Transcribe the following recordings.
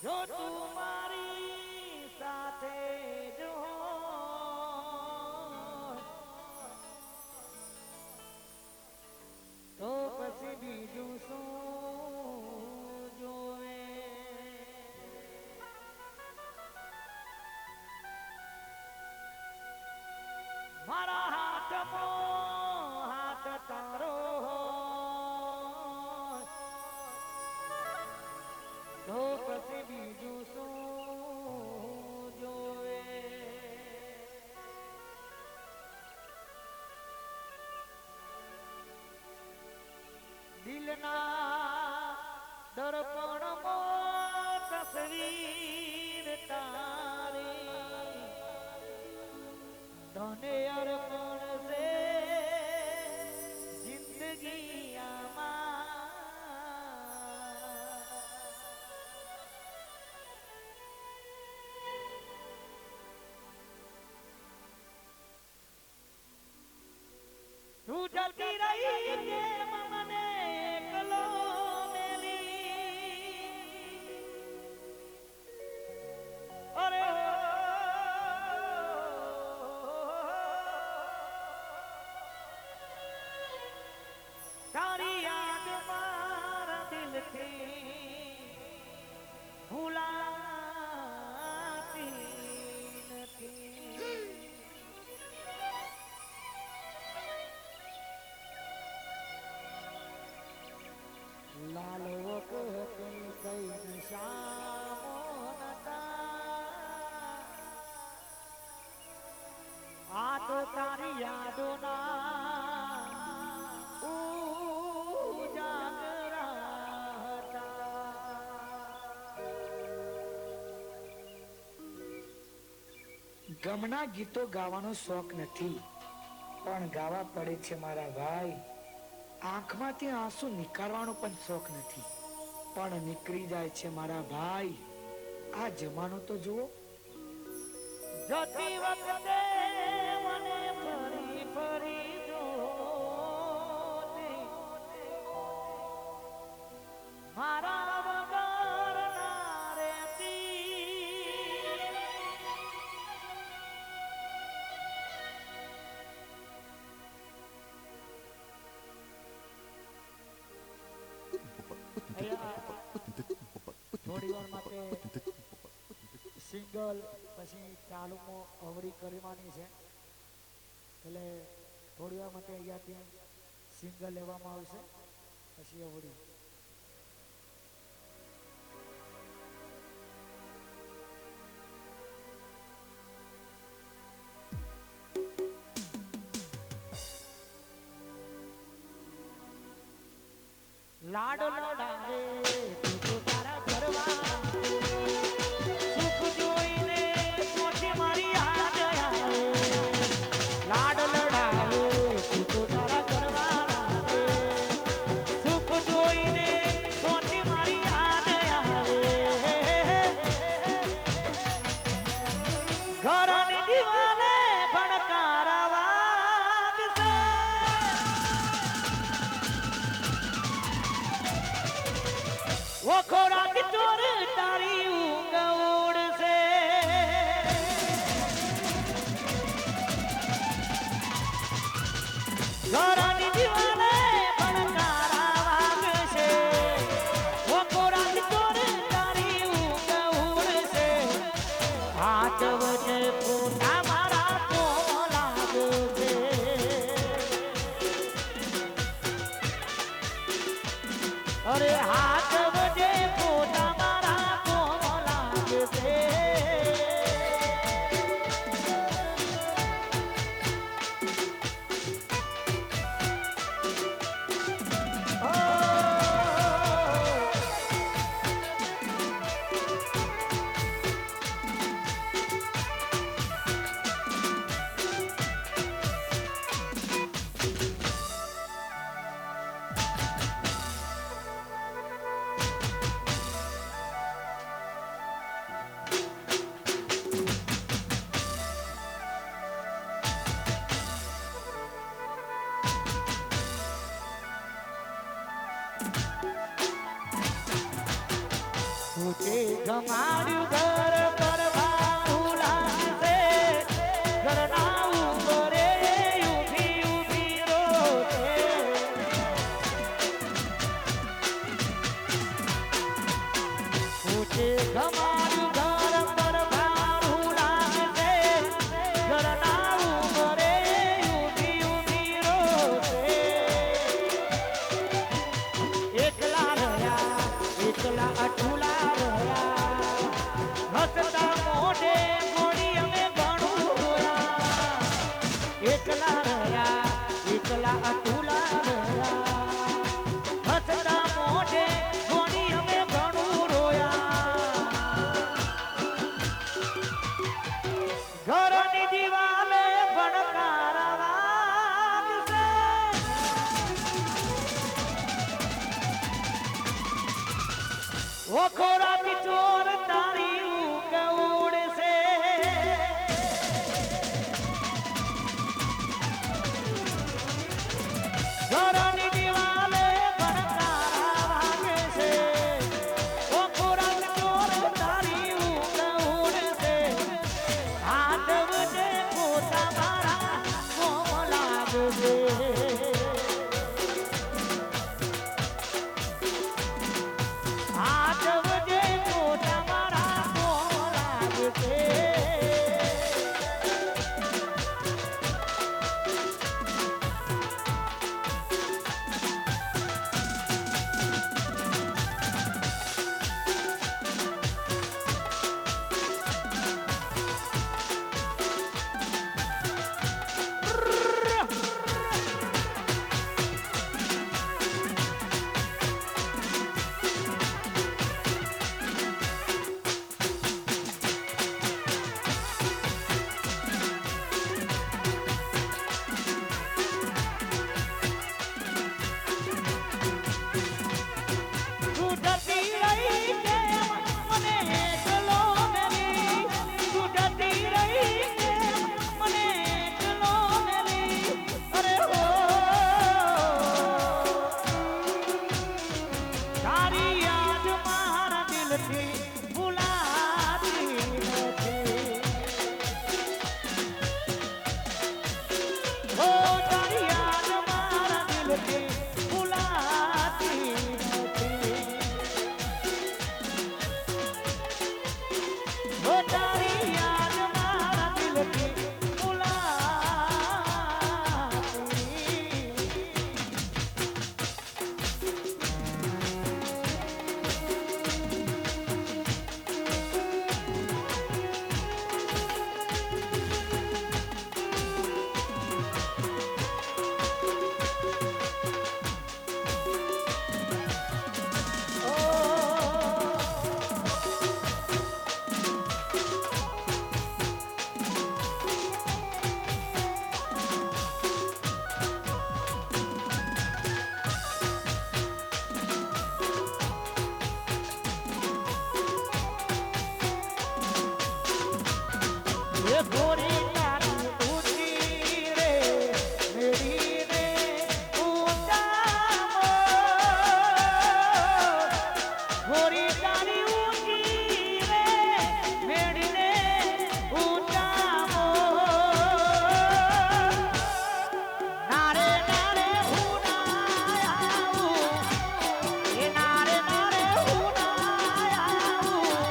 જો તું મારી સાથે જો તો પછી બીજું શું જોવે. મારા હાથમાં હાથ તારો તો પછી બીજું શું જોવે. દિલના દર્પણમાં તસવીર તારી તને અર્પણ છે જિંદગી આમાં. તું જતી રહી કેમ મને એકલો મેલી. અરે તારી યાદ મારા દિલથી ભૂલાતી નથી. લાલ વખતે કઈ નિશામો નતા આ તો તારી યાદોના ઉજાગરા હતા. ગમના ગીતો ગાવાનો શોખ નથી પણ ગાવા પડે છે મારા ભાઈ. આંખમાંથી આંસુ નીકાળવાનો પણ શોખ નથી પણ નીકળી જાય છે મારા ભાઈ. આ જમાનો તો જુઓ. જતી વખતે મને ફરી ફરી જોતી મારા વગર ના રહેતી. થોડી વાર માટે સિંગલ પછી ચાલુમાં અવળી કરવાની છે એટલે થોડી વાર માટે અહીંયાથી સિંગલ લેવામાં આવશે પછી અવળી. લાડ લડાવે તું તો તારા ઘરવાળા સુખ જોઈને મોટી મારી યાદ આવે. લાડ લડાવે તું તો તારા ઘરવાળા સુખ જોઈને મોટી મારી યાદ આવે. ઘરની દીવાને ભણકારા વાગશે વખોરા કે ચોર તારી ઊંઘ ઉડશે. ઘરની દીવાને ભણકારા વાગશે વખોરા કે ચોર તારી ઊંઘ ઉડશે. હાથ વચ્ચે પોતા મારા તો લાગશે. અરે હાથ વજે પોતા મારા કોમ લાગશે. તે ગમાડ્યું ઘર પર ભારું લાગશે ઘરના ઉંબરે ઊભી ઊભી રોશે તે ગમાડ્યું ઘર પર ભારું લાગશે ઘરના ઉંબરે ઊભી ઊભી રોશે એકલા રહ્યા એકલા અઠુલા રહ્યા હસતા મોઢે ગોળી અમે ઘણું રોયા એકલા રહ્યા એકલા અઠુલા રહ્યા હસતા મોઢે ગોળી અમે ઘણું રોયા ઘરની દિવાલે ભણકારા વાગશે ઓખોરાથી ચોર તારી ઊંઘ ઉડશે ઘરની દિવાલે ભણકારા વાગશે ઓખોરાથી ચોર તારી ઊંઘ ઉડશે હાથ વડે પોતા મારા કોમ લાગશે હાથ વડે પોતા મારા કોમ લાગશે છૂટતી રહી કેમ મને એકલો મેલી છૂટતી રહી કેમ મને એકલો મેલી અરે હો તારી યાદ મારા દિલથી ભૂલાતી નથી હો તારી યાદ મારા દિલથી ભૂલાતી નથી હો તારી યાદ મારા દિલથી એ ગોરી તારી ઊંચી રે મેરી રે ઊંચા ગોરી તારી ઊંચી રે મેરી રે ઊંચા નારે નારે હું ના આવું એ નારે નારે હું ના આવું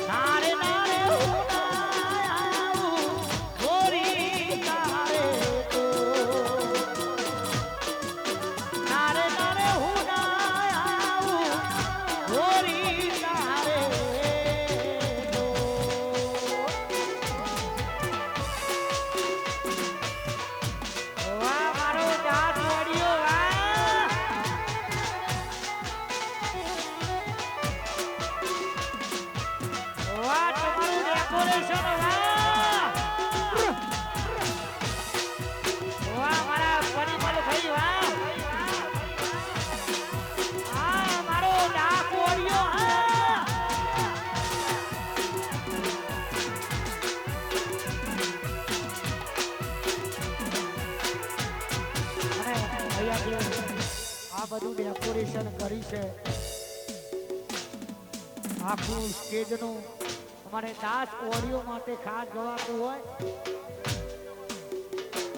નારે નારે હું આ બધું ડેકોરેશન કરી છે આખું સ્ટેજનું અમારે દાસ ઓડિયો માટે ખાસ ગવાતું હોય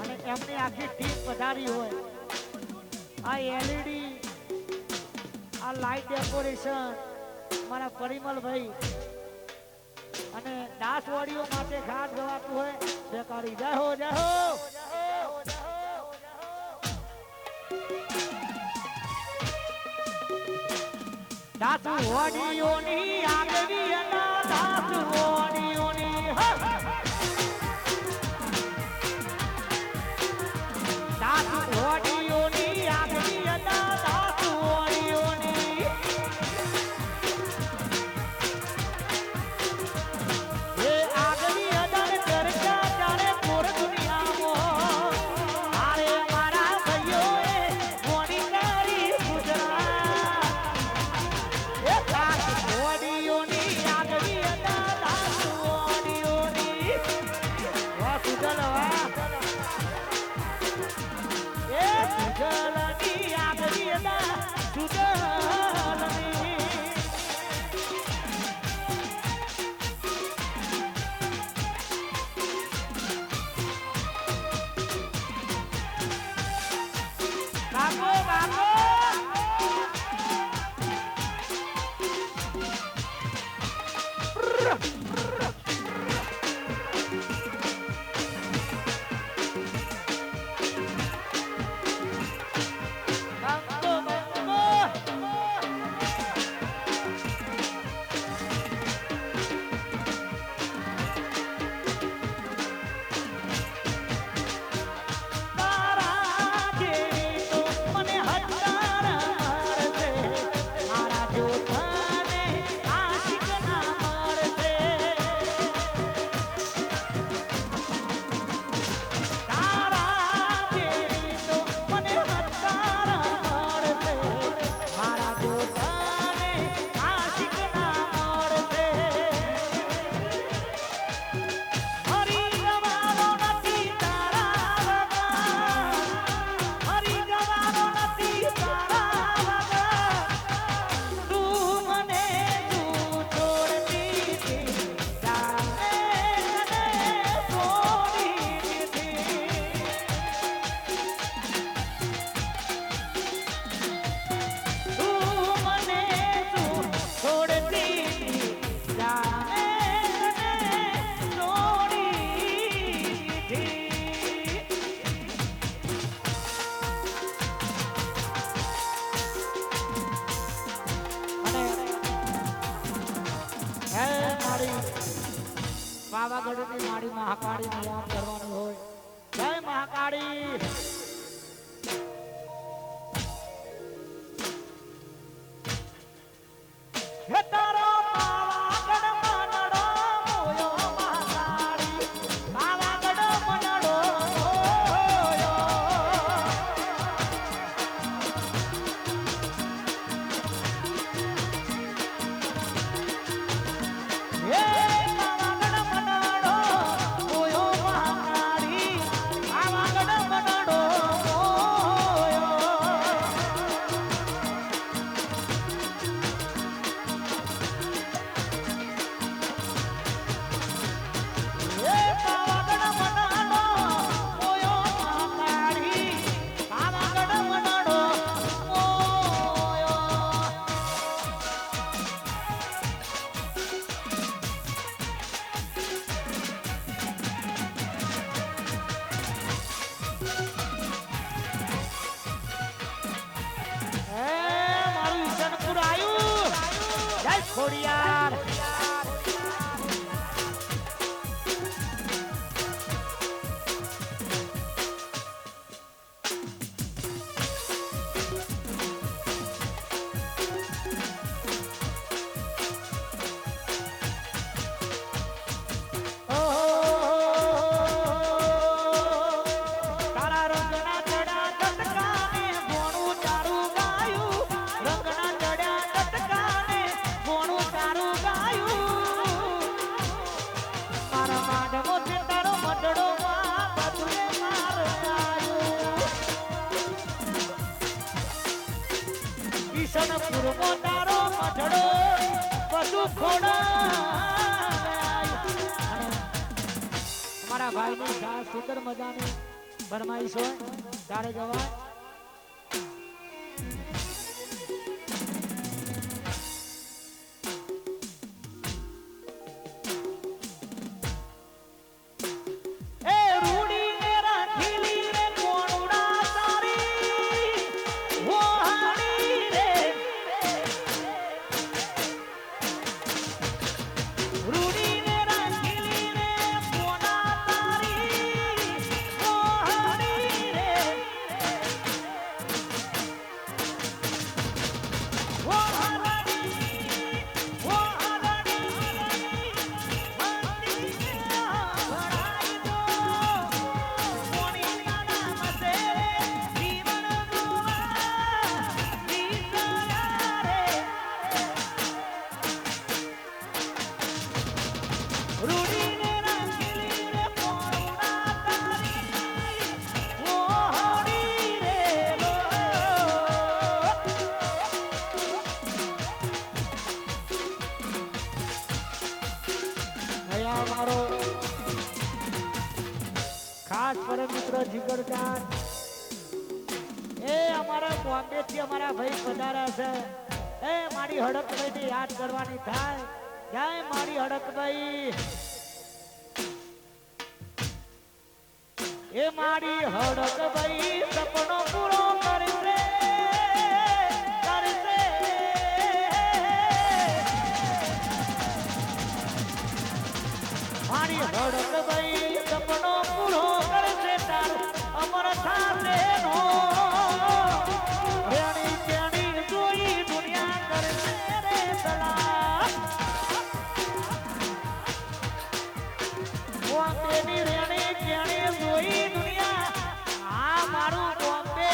અને એમની આખી ટીમ પધારી હોય. આ એલઈડી, આ લાઇટ ડેકોરેશન મારા પરિમલભાઈ અને દાસ ઓડિયો માટે ખાસ ગવાતું હોય. બેકારી જય હો જય હો. દાસુ ઓડિયોની આગવી અના દાસુ ઓડિયોની દાસુ ઓડિયોની આગવી અના દાસુ ઓડિયોની એ આગવી અદન ચર્ચા ચાલે પૂર દુનિયામાં. આરે મારા ભાઈઓએ મોડી કરી ગુજરાત ઓડિયોની આગવી અદા દાસુ ઓડિયોની વાહ સુજલ વાહ એ સુજલની આગવી અદા સુજલની બાબો બાબો પાવાગઢની મારી મહાકાળીને યાદ કરવાનું હોય. જય મહાકાળી. હે તારો પાવાગઢ મનડો મોયો મહાકાળી, પાવાગઢ મનડો મોયો. હે ખોડિયાર કિશનપુર મોટારો મઢડો બધું તું ખોડા અમારા ભાઈની સુંદર મજાની ફરમાઈશ હોય તારે ગવાય ખાસ પરમ મિત્ર જીગરદાન એ અમારા બોમ્બે થી અમારા ભાઈ પધાર્યા છે એ મારી હડકભાઈ ને યાદ કરવાની થાય જય મારી હડકભાઈ એ મારી હડકભાઈ સપનો પૂરો કરશે મારી હડકભાઈ સપનો પૂરો કરશે તાર અમર સાથે નો રેણી કેણી જોઈ દુનિયા કરશે રે સલા બોમ્બેની રેણી કેણી જોઈ દુનિયા આ મારું બોમ્બે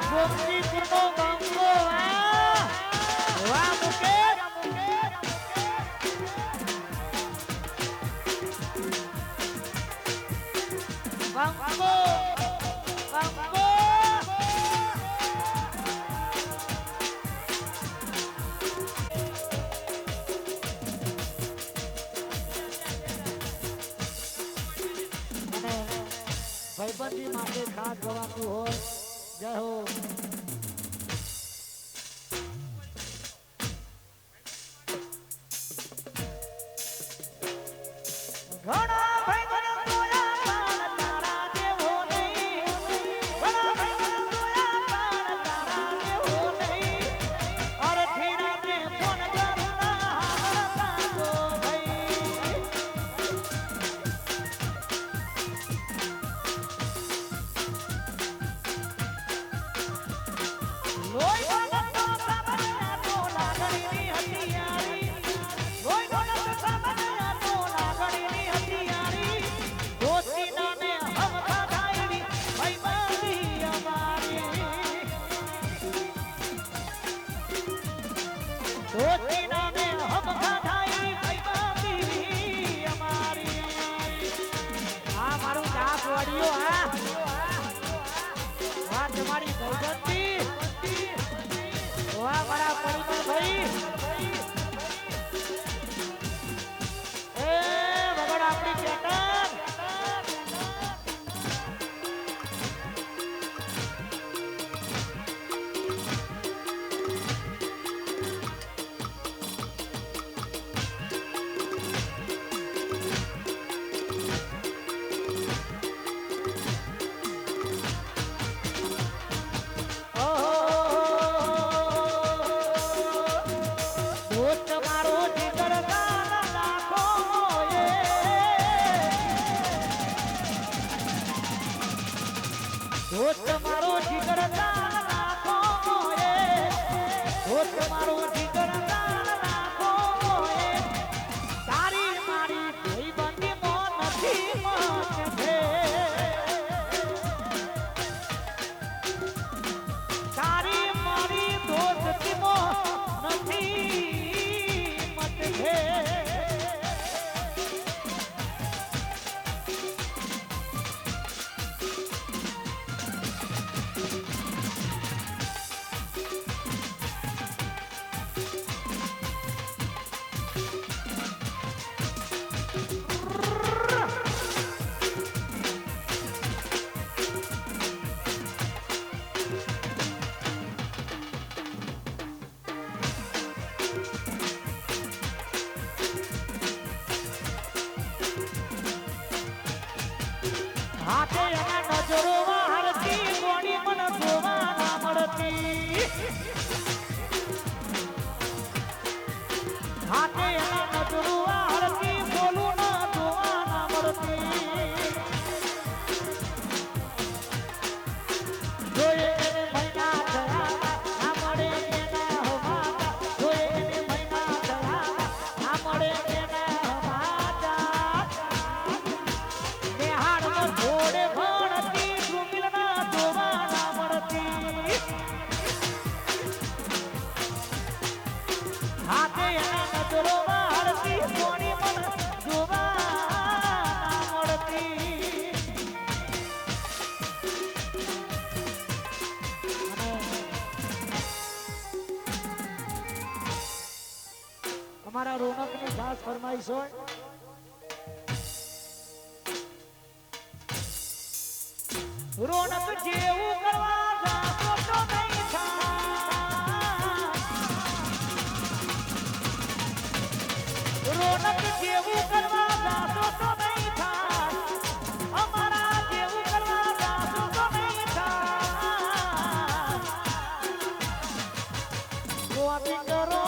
ગોમતીપુરનો બંગલો વાહ મુકેશ બંગલો ભાઈબંધી માટે ખાસ ગવાતું હોય જય હો ઘણા ભાઈ મને જોયા પાણ તારા દેવો નહીં ઘણા ભાઈ મને જોયા પાણ તારા દેવો નહીં અરથી રાતે ફોન કરના હારતા તો ભાઈ લોહી બનતો સાબના તો લાગણીની હતિયારી લોહી બનતો સાબના તો લાગણીની હતિયારી દોસ્તીના ને હમતા થાયની ભાઈબાંધી અમારી દોસ્તીના ને હમતા થાયની ભાઈબાંધી અમારી આ મારું ગાપ વાળ્યો વાહ તમારી ભાઈબંધી વાહ મારા પરિમલ ભાઈ એ વગર આપણી પેટર્ન મારો જીગર નાખો એ મારો જીગર નાખો એ તારી મારી કોઈ બંદી મોન નથી મન છે તારી મારી દોસ્તી મોન નથી મત છે હાથે એના નજરો હળતી બોલું ના જોવા ના મળતી જોઈએ એને મહિના થયા ના મળે એના હવાતા જોઈએ એને મહિના થયા ના મળે એના હવાતા નિહાળમાં જોડે ભણતી સુમિલ ના જોવા ના મળતી હાથે એના નજરો હળતી કોણી મન જોવા ના મળતી અને અમારા રોનકની ખાસ ફરમાઈશ હોય રોનક જેવું કરવા જાતો તો નહીં થાય રોનક જેવું કરવા જાતો તો નહીં થાય અમારા જેવું કરવા જાતો તો નહીં થાય કોપી કરો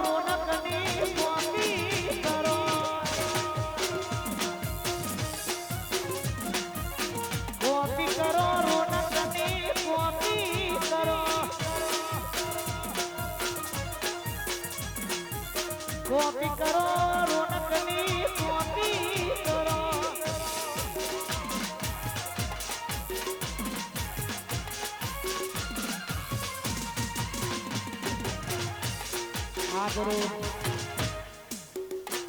રોનકની કોપી કરો કોપી કરો રોનકની કોપી કરો કોપી કરો રોનકની કોપી કરો આ કરો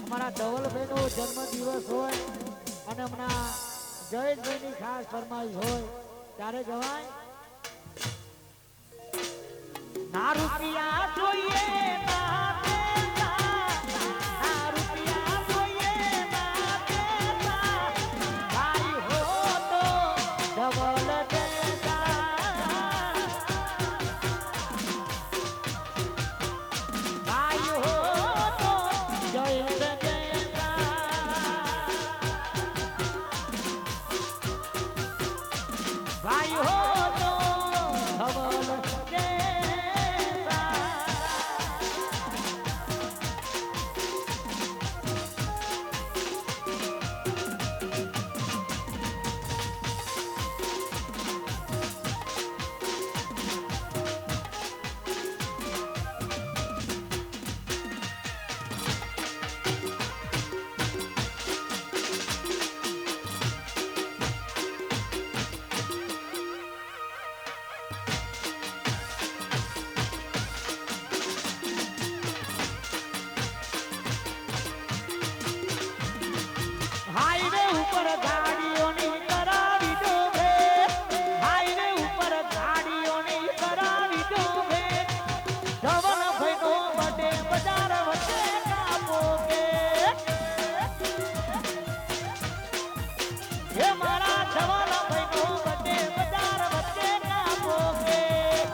અમારા ધવલભાઈનો જન્મદિવસ હોય અને હમણાં જયેશભાઈની ખાસ ફરમાઈશ હોય ત્યારે જવાય ના રૂપિયા જોઈએ ના દેતા, ના રૂપિયા જોઈએ ના દેતા, ભાઈ હો તો ધવલ દેતા, ભાઈ હો તો જયેશ દેતા, ભાઈ હો તો ધવલ દેતા. હાઈવે ઉપર ગાડીઓની કરાવી દો ભેટ, હાઈવે ઉપર ગાડીઓની કરાવી દો ભેટ, ધવલભાઈનો બર્થડે બજાર વચ્ચે કાપો કેક. હે મારા ધવલભાઈનો બર્થડે બજાર વચ્ચે કાપો કેક.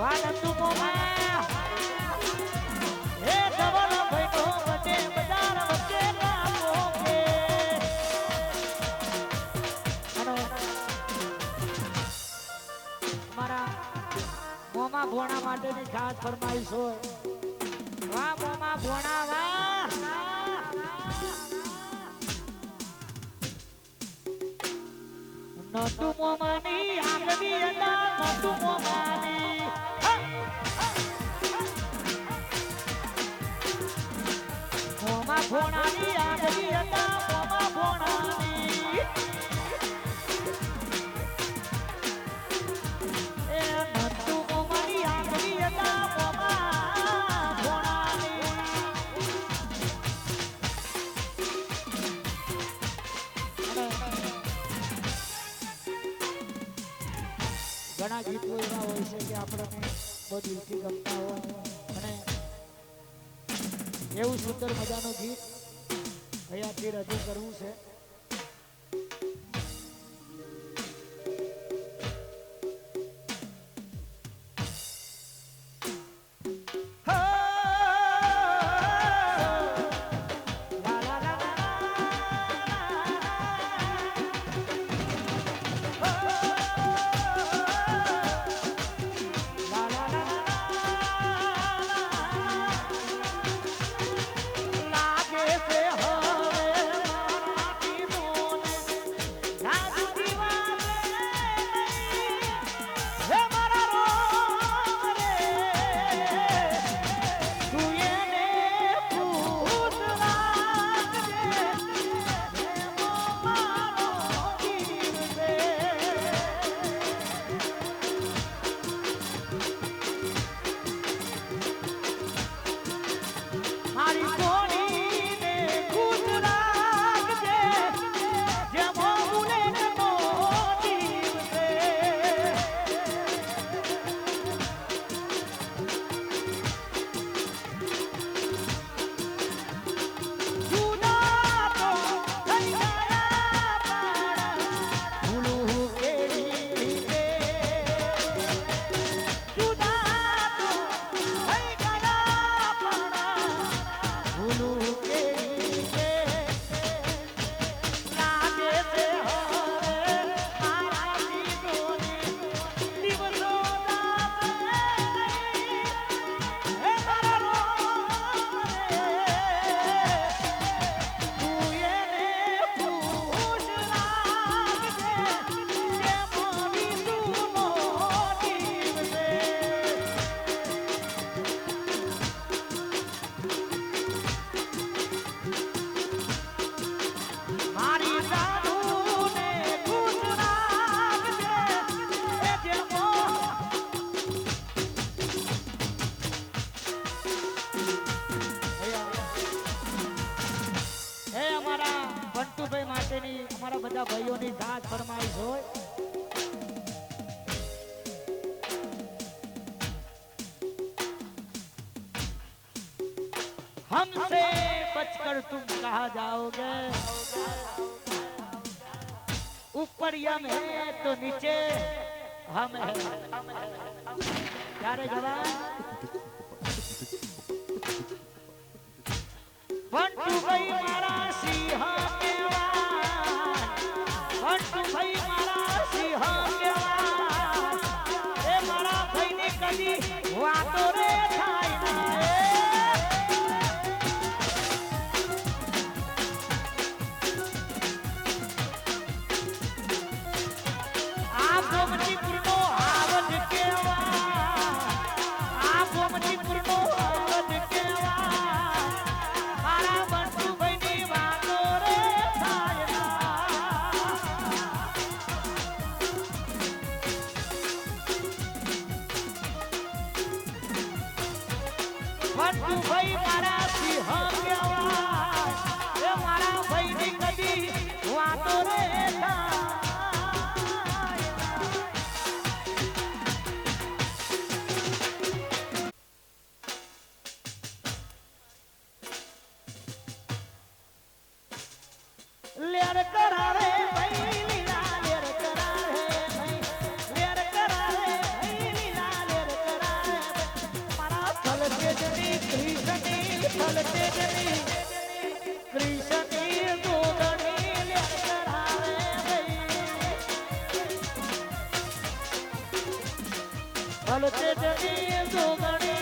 વાનતું મોમાં હે ધવલભાઈનો બર્થડે બજાર વચ્ચે કાપો કેક. અને મારા મોમા ભોણા માટેની ખાસ ફરમાઈશ હોય. વાહ મોમા ભોણા વાહ. નટુ મોમાની આગવી અડા નટુ મોમાની મોમા ભોણાની આગવી અડા મોમા ભોણાની એ નટુ મોમાની આગવી અડા મોમા ભોણાની. ઘણા ગીતો એવા હોય છે કે આપણને બહુ દિલથી ગમતા હોય અને એવું સુંદર મજાનું ગીત અહીંયાથી રજૂ કરવું છે. La la la la બધા ભાઈઓની જાત ફરમાઈશ હોય हमसे बचकर तुम कहाँ जाओगे ऊपर यम है तो नीचे हम है यारे जवान वंटू भाई मारा सिंहा केवान वंटू भाई मारा सिंहा केवान ए मारा भाई ने कदी वातो रे थाई ना વંટુ ભાઈ મારા સિંહ કેવાય એ મારા ભાઈ ની કદી વાતો રે લેર કરાવે ભાઈ લીલા લેર કરાવે ભાઈ લેર કરાવે ભાઈ લીલા લેર કરાવે મારા ફલ તેજની કૃષ્ણની ફલ તેજની કૃષ્ણની ગોગણી લેર કરાવે ભાઈ ફલ તેજની ગોગણી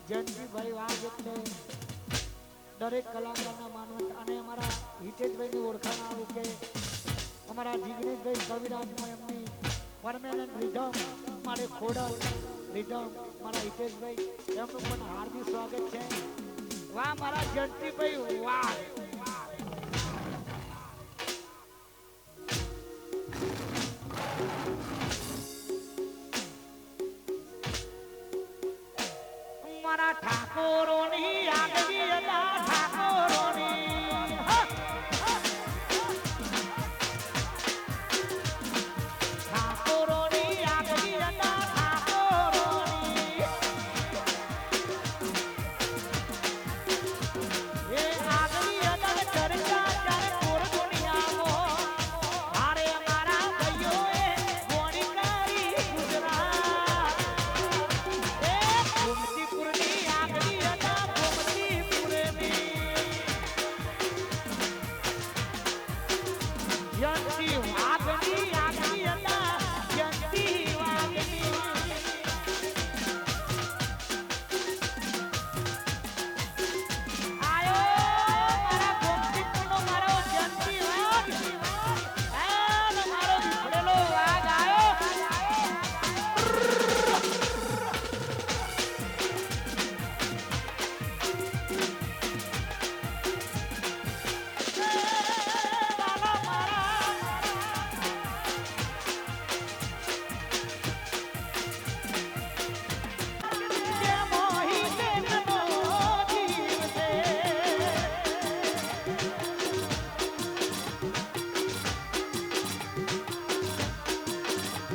જયંતિભાઈ વાઘ એટલે દરેક કલાકારના માનવત અને અમારા હિતેશભાઈની ઓળખાણ આવું કે અમારા જિગ્નેશભાઈ કવિરાજમાં એમની પરમેનન્ટ રિધમ મારે ખોડલ રિધમ મારા હિતેશભાઈ એમનું પણ હાર્દિક સ્વાગત છે વાહ મારા જયંતિભાઈ વાહ મારા ઠાકોરોની આગવી હતા ઠાકોરોની ઠાકોરોની આગવી હતા ઠાકોરોની એ આગવી હતા ચર્ચા ચારે કોર દુનિયામાં અરે મારા ભાઈઓએ ગોણી કરી ગુજરાત એ ગોમતીપુરની આગવી હતા ગોમતીપુરની જયંતી વાઘની આગવી હતા જયંતી વાઘની આયો મારા ગોમતીપુરનો મારો જયંતી વાઘ આ મારો વિખરેલો વાઘ આયો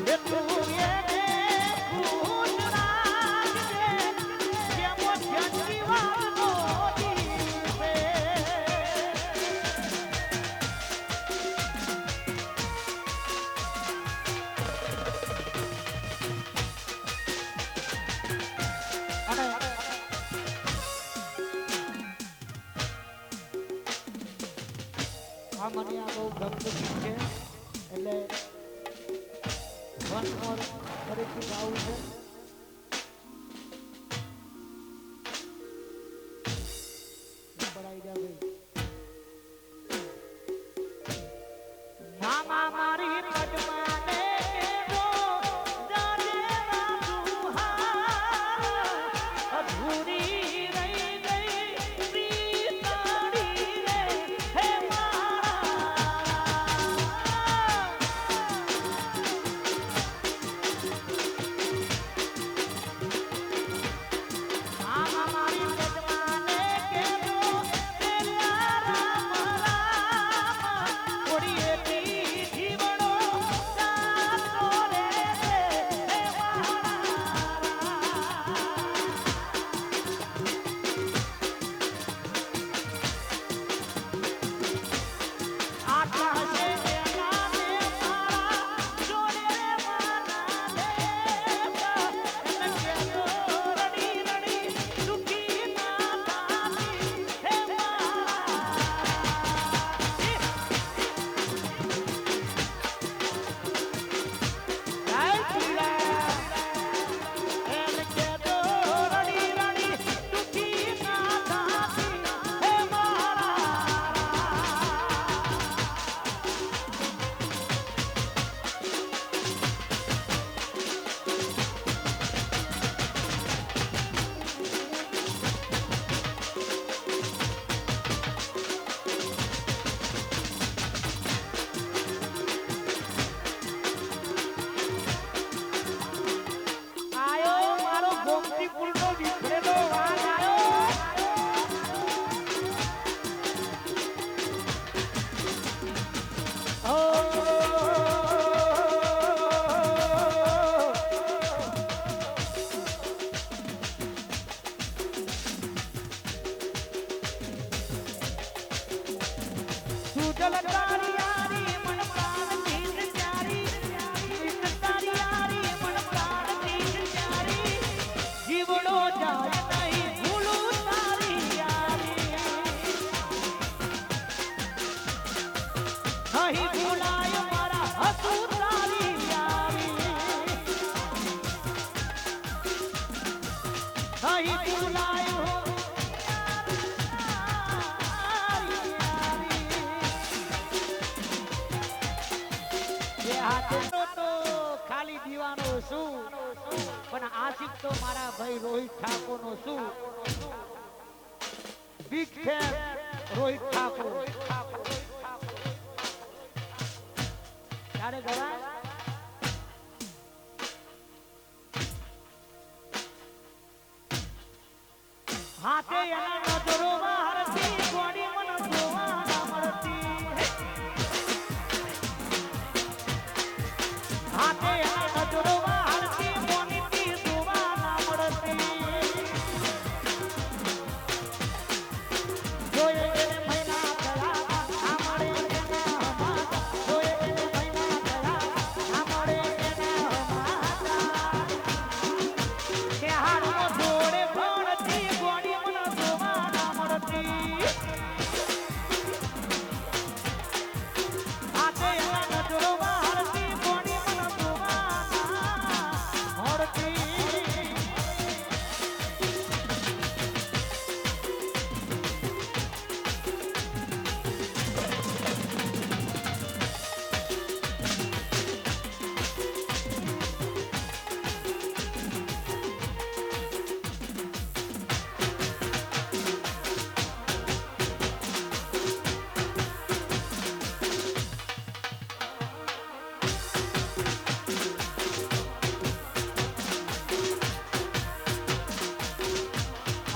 એ તું એને ખુશ રાખજે જેમો જંજીવારનો દીવે અને આ મને આ બહુ ગમતું ગીત છે એટલે વન મોર ફરીથી ગાવું છે બડાઈ ગયા ભાઈ મામા મારી પદ્માને કેવો જાને રાજુહા અધૂરી રહી ગઈ પ્રીતાડી રે હે મામા મારી પદ્માને કેવો તેરા રામ રામ ઓડીએ જીવણો જાતો રે હે આકાશે એનાને મારા જોડે માના દેતા એને કેવો રડી રડી દુખી ના થાતી હે જય શ્રીરામ એને કેવો રડી રડી દુખી ના થાતી હે મારા આયો મારો ગોમતીપુરનો વિખરેલો વાઘ આયો સુજલ તારી યારી મન પ્રાણ જીત પ્યારી જીત તારી યારી મન પ્રાણ જીત પ્યારી જીવડો જાય નહીં ભૂલું તારી યારી નહીં ભૂલાય મારા હસુ તારી યારી નહીં ભૂલાય હો તો ખાલી દીવાનો શું પણ આશિક તો મારા ભાઈ રોહિત ઠાકોર નો શું બિગ ફેન રોહિત ઠાકોર ત્યારે ગવાય હાથે એના નજરો હરતી ગોડી મન જોવા ના મળતી હાથે એના નજરો હરતી મોનીતી જોવા ના મળતી જોયે એને મહિના થયા આમળે એના હમાતા જોયે એને મહિના થયા આમળે એના હમાતા કે હાડો જોડે ભણતી ગોડી મન જોવા ના મળતી હાથે એના નજરો હરતી ગોડી મન જોવા ના મળતી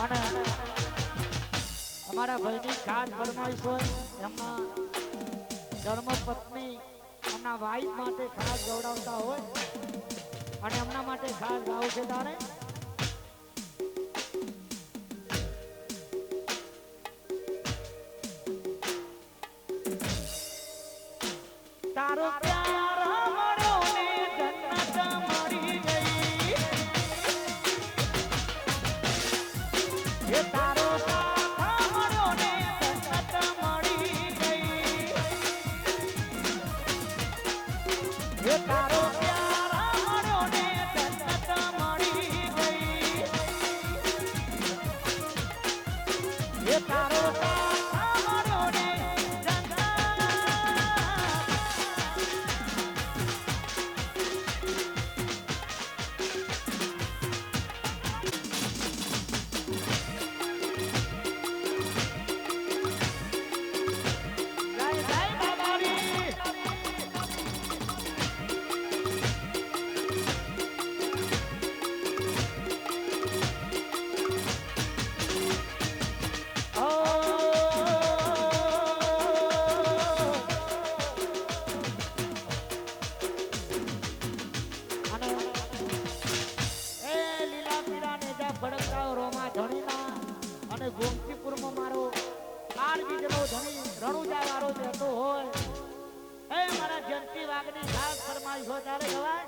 અને અમારા ભાઈની ખાસ ફરમાઈશ હોય એમાં ધર્મપત્ની એમના વાઈફ માટે ખાસ ગૌરવતા હોય અને એમના માટે ખાસ ગાવ છે તારે તારો પ્યાર મળ્યો ને જન્નત મળી ગઈ એ તારો સાથ મળ્યો ને જન્નત મળી ગઈ એ તારો પ્યાર મળ્યો ને જન્નત મળી ગઈ એ તારો સાથ મળ્યો ને જન્નત ગોમતીપુરમાં મારો બાર બીજનો ધણી રણુજા વાળો જતો હોય એ મારા જંતી વાગની ખાસ ફરમાઈશ હોય ત્યારે ગવાય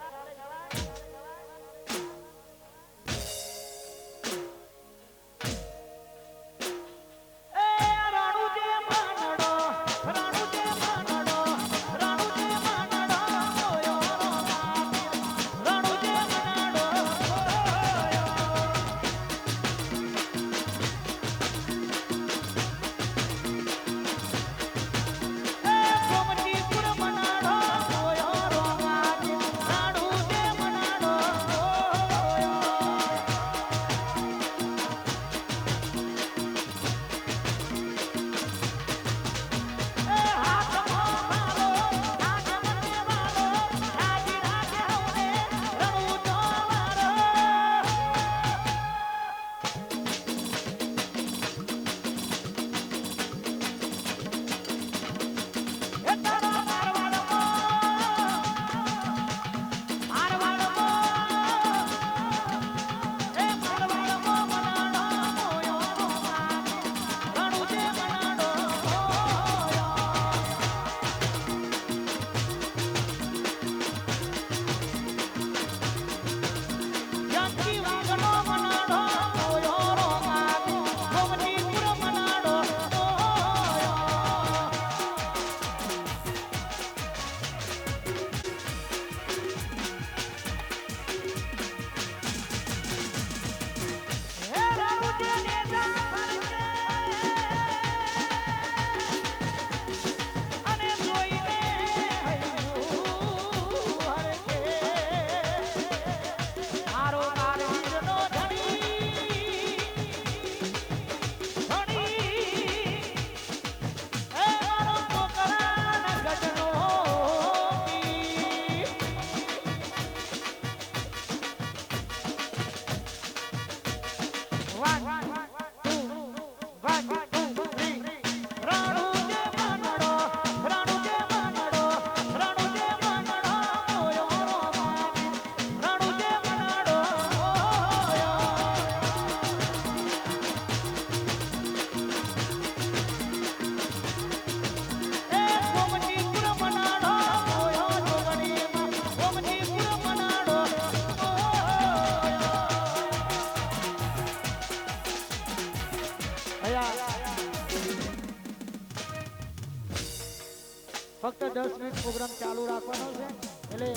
ફક્ત 10 મિનિટ પ્રોગ્રામ ચાલુ રાખવાનો છે એટલે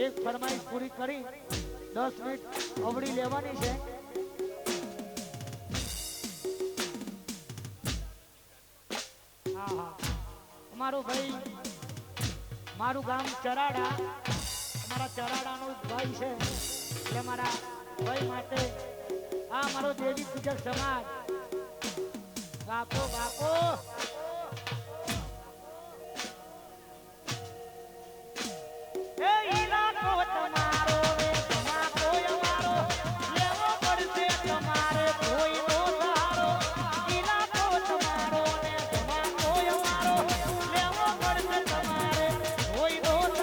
એક ફરમાઈશ પૂરી કરી 10 મિનિટ અવળી લેવાની છે હા હા અમારો ભાઈ મારું ગામ ચરાડા અમારા ચરાડાનો ભાઈ છે એટલે મારા ભાઈ માટે આ મારો દેવી પૂજક સમાજ બાપો બાપો કોઈ નો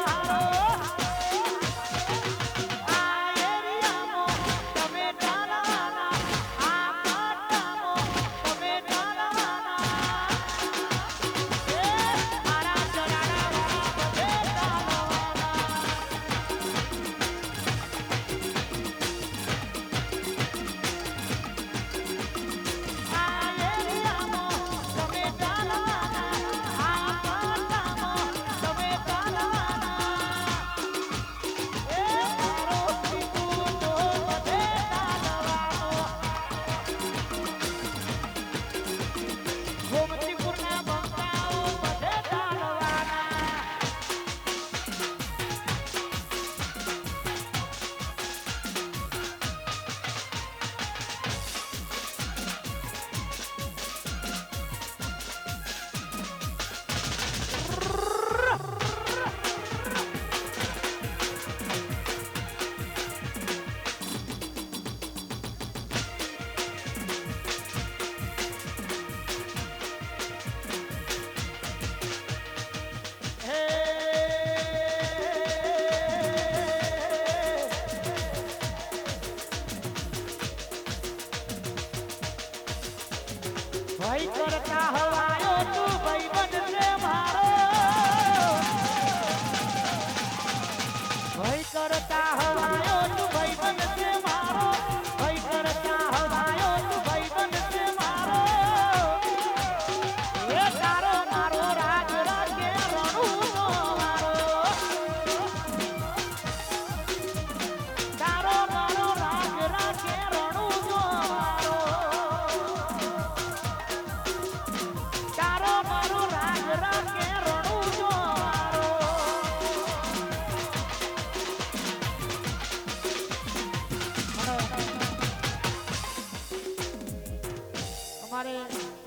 ભય કરતા હવાયો તું ભાઈ બનશે મારો ભય કરતા હવાયો તું ભાઈ બનશે મારો ભય કરતા હવાયો તું ભાઈ બનશે મારો એ તારો મારો રાજ રાખે રણું મારો તારો મારો રાજ રાખે રણું મારો તારો મારો રાજ રાખે રણું મારો અમારે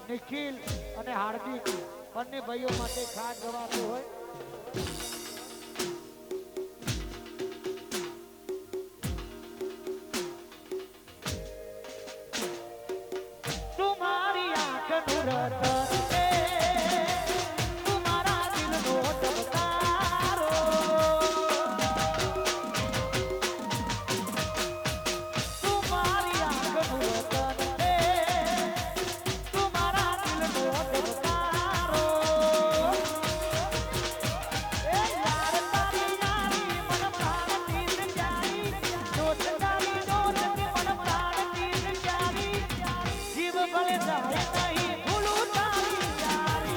નિખિલ અને હાર્દિક બંને ભાઈઓ માટે ખાસ ગવાતું હોય तुम्हारी आंख नुरत है तुम्हारा दिल नो चमकारो तुम्हारी आंख नुरत है तुम्हारा दिल नो चमकारो ए यार तारी यारी मन प्राण तीर जाई दोस्त तारी दोस्त के मन प्राण तीर जाई जीव भले जाए नहीं भूलू तारी यारी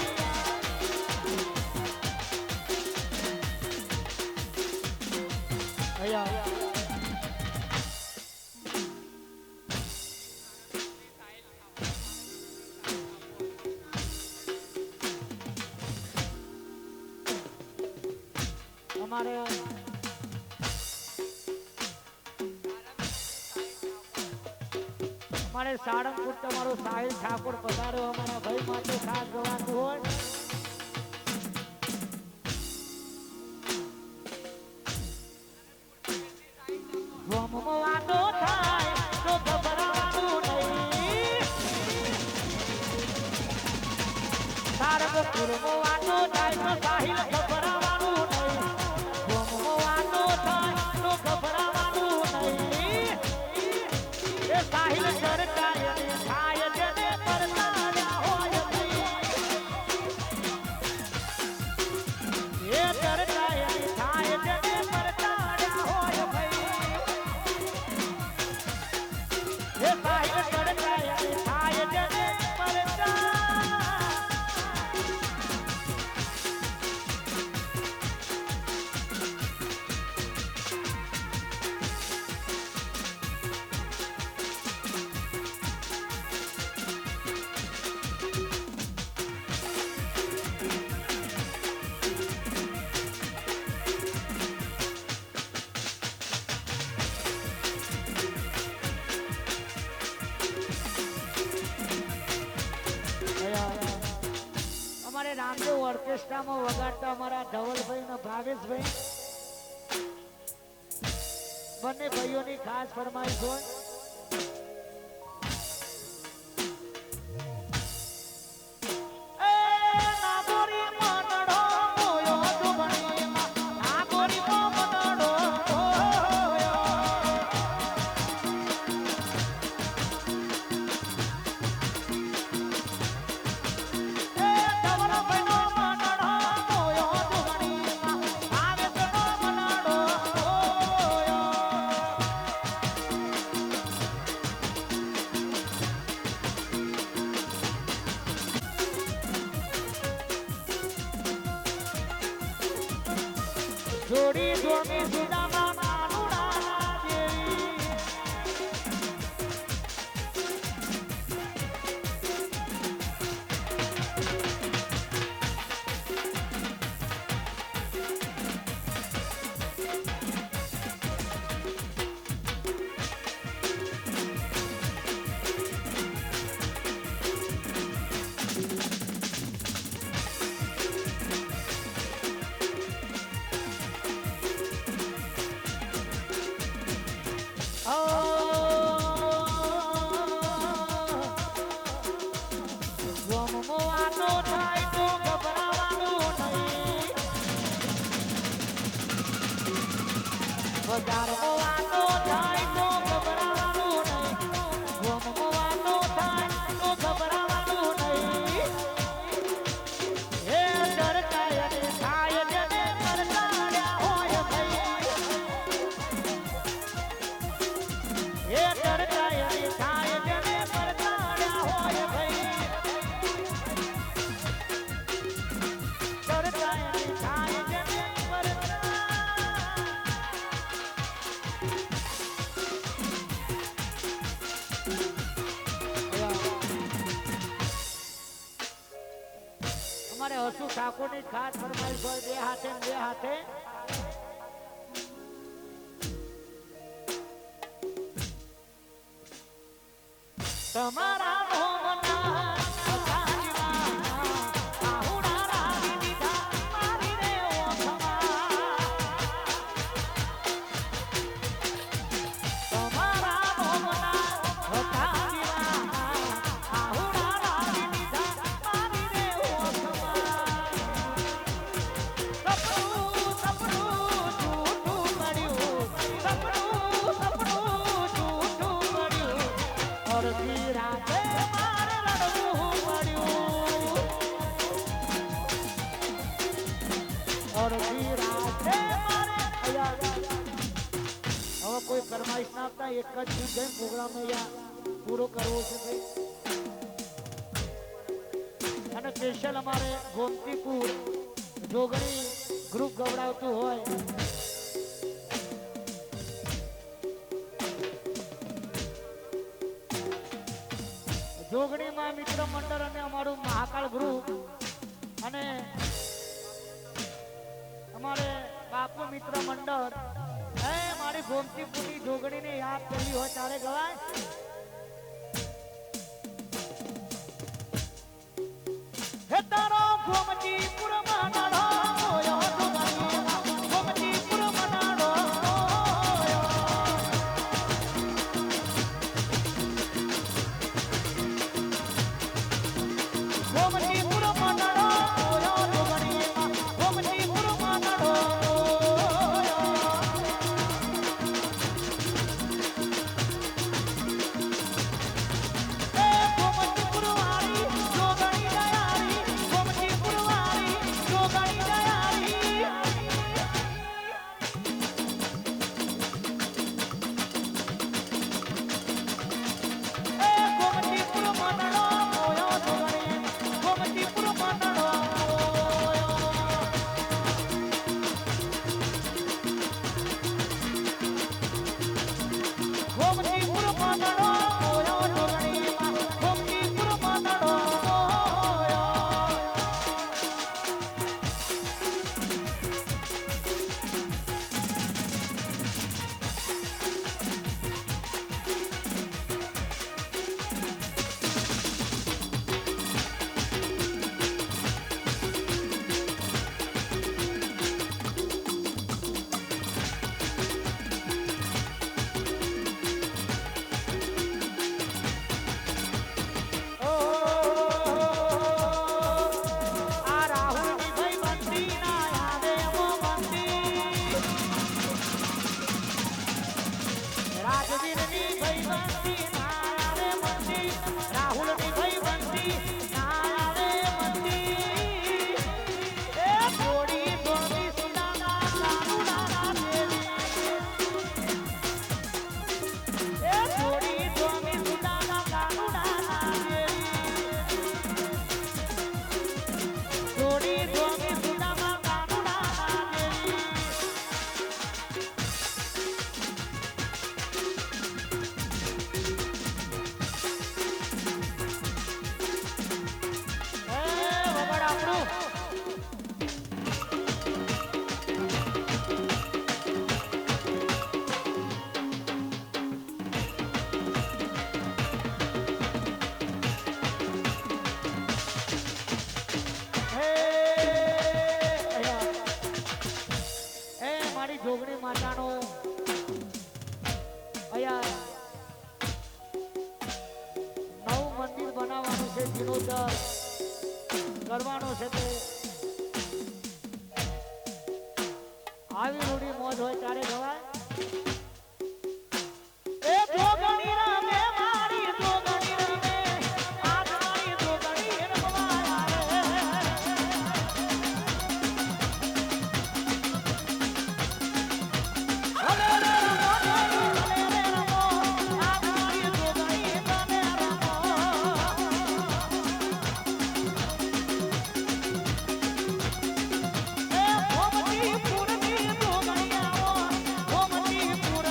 भैया हमारे हमारे साड़ंगपुर તમારો સાહિલ ઠાકોર પધાર્યો અમારા ભાઈ માટે ખાસ ગવાતું હોય ગમો વાતો થાય તો ગભરાવાનું નહીં સારંગપુરનો વાતો થાય તો સાહિલ ગભરાવાનું નહીં ગમો વાતો થાય તો ગભરાવાનું નહીં એ સાહિલ સરકાય ને થાય જને પરતાડ્યા હોય ભાઈ એ સરકાય ને થાય જને પરતાડ્યા હોય ભાઈ એ સાહિલ સરકાય ને થાય જને અમારે રામદેવ ઓર્કેસ્ટ્રામાં વગાડતા અમારા ધવલભાઈ અને ભાવેશભાઈ બંને ભાઈઓની ખાસ ફરમાઈશ હોય એ નાગોરી મનડો મોયો દુબણીમાં નાગોરી મનડો મોયો એ ધવલભાઈનો મનડો મોયો દુબણીમાં ભાવેશનો મનડો મોયો જોડી જોડી સુદામા નાનુડા જેવી બજારમાં વાતો થાય તો ગભરાવાનું નહીં ગોમમાં વાતો થાય તો ગભરાવાનું નહીં ઠાકોરની ખાસ ફરમાઈશ હોય બે હાથે ને બે હાથે તમારા ભોમના કોઈ ફરમાઈશ ના આપતા એક જ ગીત ગાઈને પ્રોગ્રામ પૂરો કરવો છે ભાઈ અને સ્પેશિયલ અમારે ગોમતીપુર જોગણી ગ્રુપ ગવડાવતું હોય જોગણીમાં મિત્ર મંડળ અને અમારું મહાકાળ ગ્રુપ અને અમારે બાપુ મિત્ર મંડળ મારી ગોમતીપુરની જોગણીને યાદ કરવી હોય ત્યારે ગવાય હે તારો ગોમતીપુર મનાડો ગોમતીપુર મનાડો ગોમતીપુર મનાડો ગોમતીપુર મનાડો જોગણી માતાનો અહીંયા નવું મંદિર બનાવવાનું છે જીર્ણોદ્ધાર કરવાનો છે તે આવી રૂડી મોજ હોય ત્યારે ગવાય એ જોગણી રામે મારી જોગણી રામે આ મારી જોગણી એને ગવાય ગોમતીપુર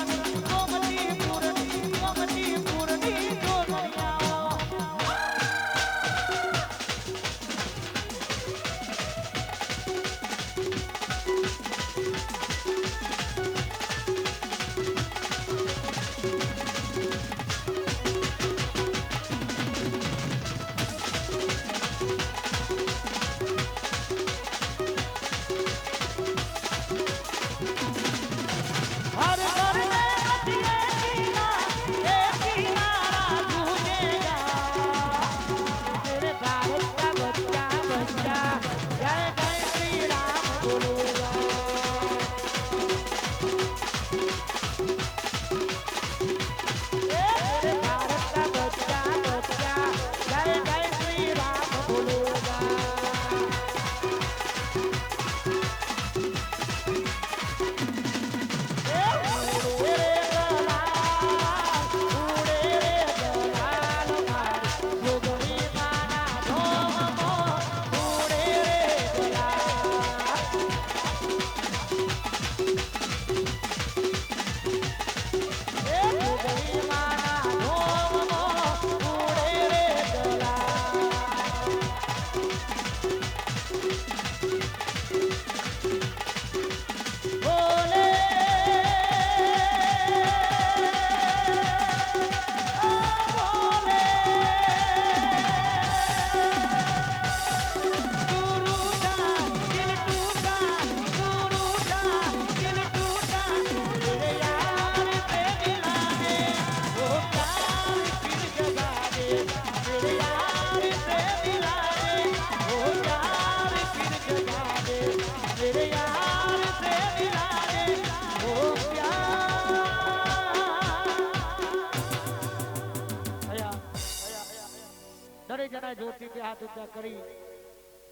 ત્રણેય જણા જોરથી બે હાથ ઊંચા કરી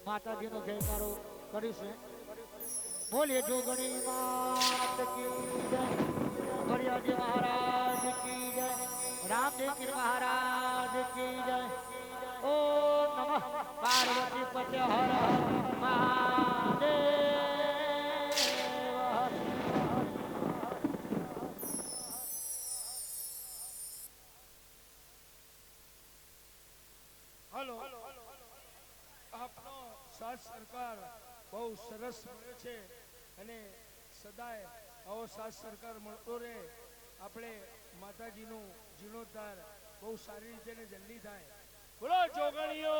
માતાજીનો જયકારો કરીશું. બોલીએ જોગણી માત કી જય, બળિયાજી મહારાજ કી જય, રામદેવજી મહારાજ કી જય. ઓમ નમઃ પાર્વતી પતે હર હર મહાદેવ. હાલો આપનો સાથ સરકાર બહુ સરસ મળ્યો છે અને સદાય આવો સાથ સરકાર મળતો રહે. આપણે માતાજીનું જીર્ણોદ્ધાર બહુ સારી રીતે ને જલ્દી થાય. બોલો જોગણીઓ